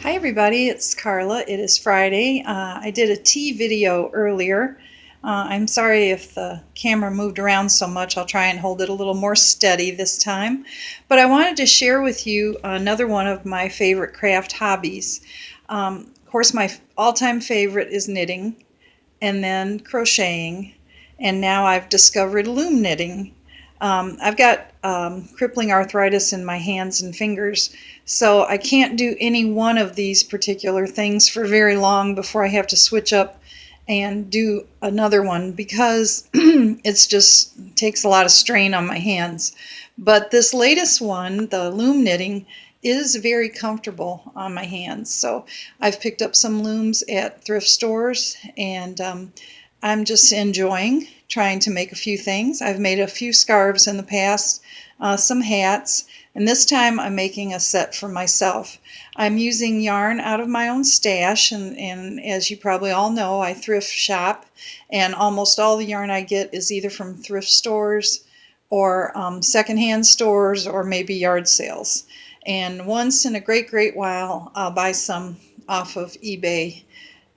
Hi everybody, it's Carla. It is Friday. I did a tea video earlier. I'm sorry if the camera moved around so much. I'll try and hold it a little more steady this time. But I wanted to share with you another one of my favorite craft hobbies. Of course, my all-time favorite is knitting, and then crocheting, and now I've discovered loom knitting. I've got crippling arthritis in my hands and fingers, so I can't do any one of these particular things for very long before I have to switch up and do another one because it's just takes a lot of strain on my hands. But this latest one, the loom knitting, is very comfortable on my hands. So I've picked up some looms at thrift stores, and I'm just enjoying trying to make a few things. I've made a few scarves in the past, some hats, and this time I'm making a set for myself. I'm using yarn out of my own stash, and as you probably all know, I thrift shop, and almost all the yarn I get is either from thrift stores or secondhand stores or maybe yard sales. And once in a great while, I'll buy some off of eBay,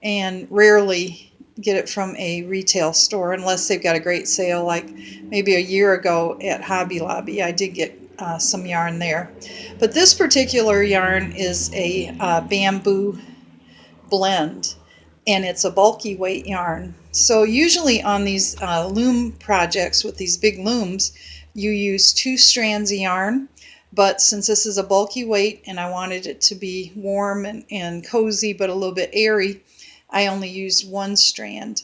and rarely get it from a retail store unless they've got a great sale. Like maybe a year ago at Hobby Lobby, I did get some yarn there. But this particular yarn is a bamboo blend, and it's a bulky weight yarn. So usually on these loom projects with these big looms, you use 2 strands of yarn. But since this is a bulky weight and I wanted it to be warm and cozy but a little bit airy, I only used 1 strand.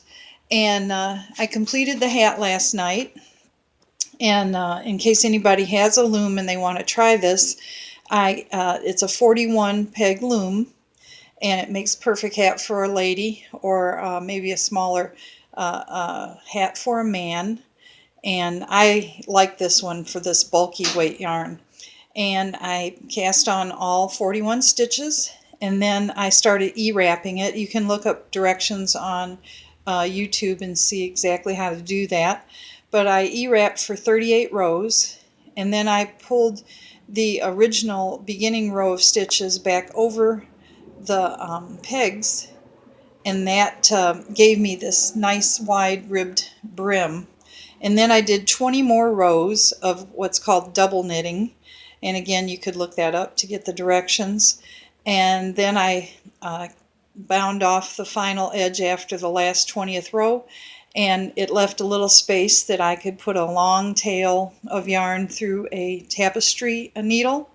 And I completed the hat last night. And in case anybody has a loom and they want to try this, it's a 41 peg loom, and it makes perfect hat for a lady, or maybe a smaller hat for a man. And I like this one for this bulky weight yarn. And I cast on all 41 stitches, and then I started e-wrapping it. You can look up directions on YouTube and see exactly how to do that. But I e-wrapped for 38 rows, and then I pulled the original beginning row of stitches back over the pegs, and that gave me this nice wide ribbed brim. And then I did 20 more rows of what's called double knitting, and again you could look that up to get the directions. And then I bound off the final edge after the last 20th row, and it left a little space that I could put a long tail of yarn through a tapestry needle,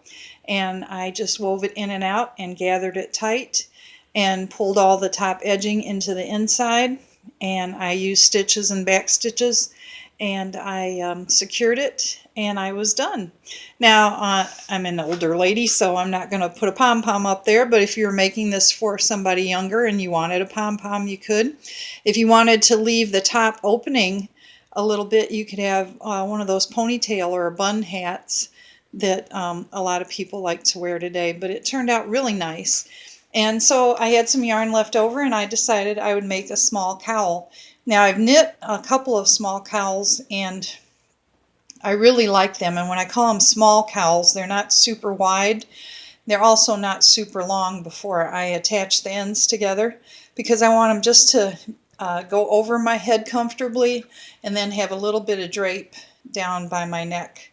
and I just wove it in and out and gathered it tight and pulled all the top edging into the inside, and I used stitches and back stitches, and I secured it, and I was done. Now I'm an older lady, so I'm not going to put a pom-pom up there, but if you were making this for somebody younger and you wanted a pom-pom, you could. If you wanted to leave the top opening a little bit, you could have one of those ponytail or bun hats that a lot of people like to wear today, but it turned out really nice. And so I had some yarn left over, and I decided I would make a small cowl. Now I've knit a couple of small cowls, and I really like them. And when I call them small cowls, they're not super wide. They're also not super long before I attach the ends together, because I want them just to go over my head comfortably and then have a little bit of drape down by my neck.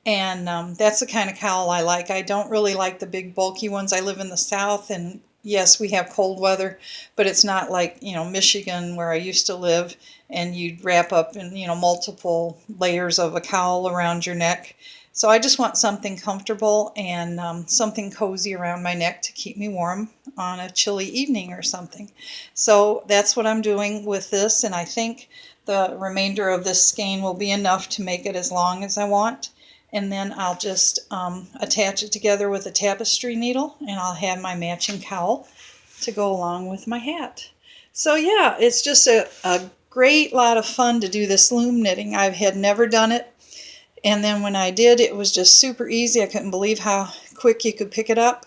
And that's the kind of cowl I like. I don't really like the big bulky ones. I live in the South, and yes, we have cold weather, but it's not like, Michigan where I used to live, and you'd wrap up in, multiple layers of a cowl around your neck. So I just want something comfortable and something cozy around my neck to keep me warm on a chilly evening or something. So that's what I'm doing with this, and I think the remainder of this skein will be enough to make it as long as I want. And then I'll just attach it together with a tapestry needle, and I'll have my matching cowl to go along with my hat. So yeah, it's just a great lot of fun to do this loom knitting. I had never done it, and then when I did, it was just super easy. I couldn't believe how quick you could pick it up.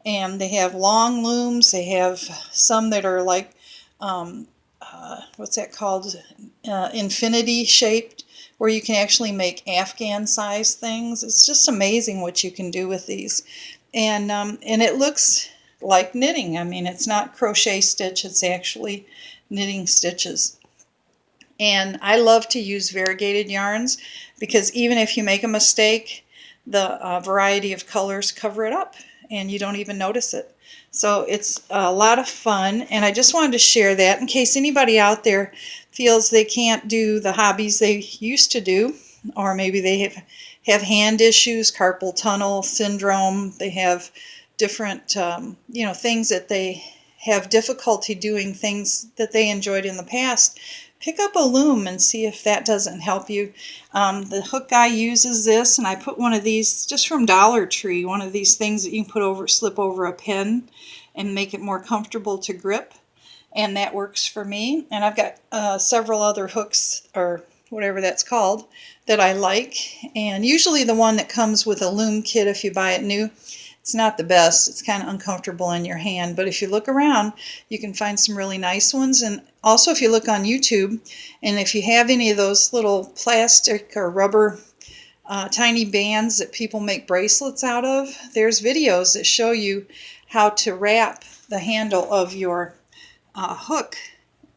And they have long looms. They have some that are like, what's that called? Infinity shaped, where you can actually make Afghan size things. It's just amazing what you can do with these. And it looks like knitting. I mean, it's not crochet stitch, it's actually knitting stitches. And I love to use variegated yarns because even if you make a mistake, the variety of colors cover it up and you don't even notice it. So it's a lot of fun, and I just wanted to share that in case anybody out there feels they can't do the hobbies they used to do, or maybe they have hand issues, carpal tunnel syndrome, they have different things that they have difficulty doing things that they enjoyed in the past. Pick up a loom and see if that doesn't help you. The hook guy uses this, and I put one of these just from Dollar Tree, one of these things that you can slip over a pen and make it more comfortable to grip, and that works for me. And I've got several other hooks, or whatever that's called, that I like, and usually the one that comes with a loom kit, if you buy it new, it's not the best. It's kind of uncomfortable in your hand, but if you look around, you can find some really nice ones. And also, if you look on YouTube, and if you have any of those little plastic or rubber tiny bands that people make bracelets out of, there's videos that show you how to wrap the handle of your hook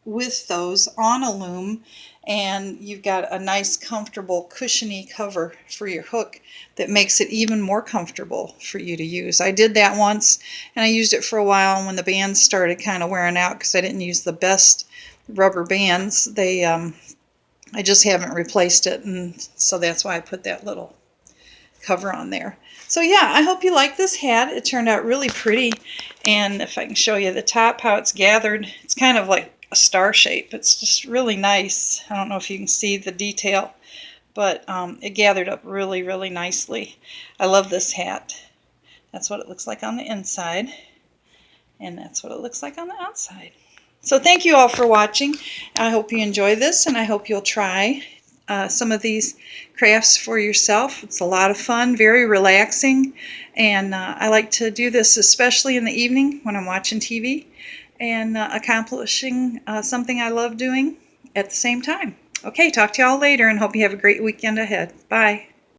with those on a loom, and you've got a nice comfortable cushiony cover for your hook that makes it even more comfortable for you to use. I did that once, and I used it for a while, and when the bands started kind of wearing out because I didn't use the best rubber bands, I just haven't replaced it, and so that's why I put that little cover on there. So yeah, I hope you like this hat. It turned out really pretty, and if I can show you the top, how it's gathered, it's kind of like a star shape. It's just really nice. I don't know if you can see the detail, but it gathered up really, really nicely. I love this hat. That's what it looks like on the inside, and that's what it looks like on the outside. So thank you all for watching. I hope you enjoy this, and I hope you'll try some of these crafts for yourself. It's a lot of fun, very relaxing, and I like to do this especially in the evening when I'm watching TV and accomplishing something I love doing at the same time. Okay, talk to y'all later, and hope you have a great weekend ahead. Bye.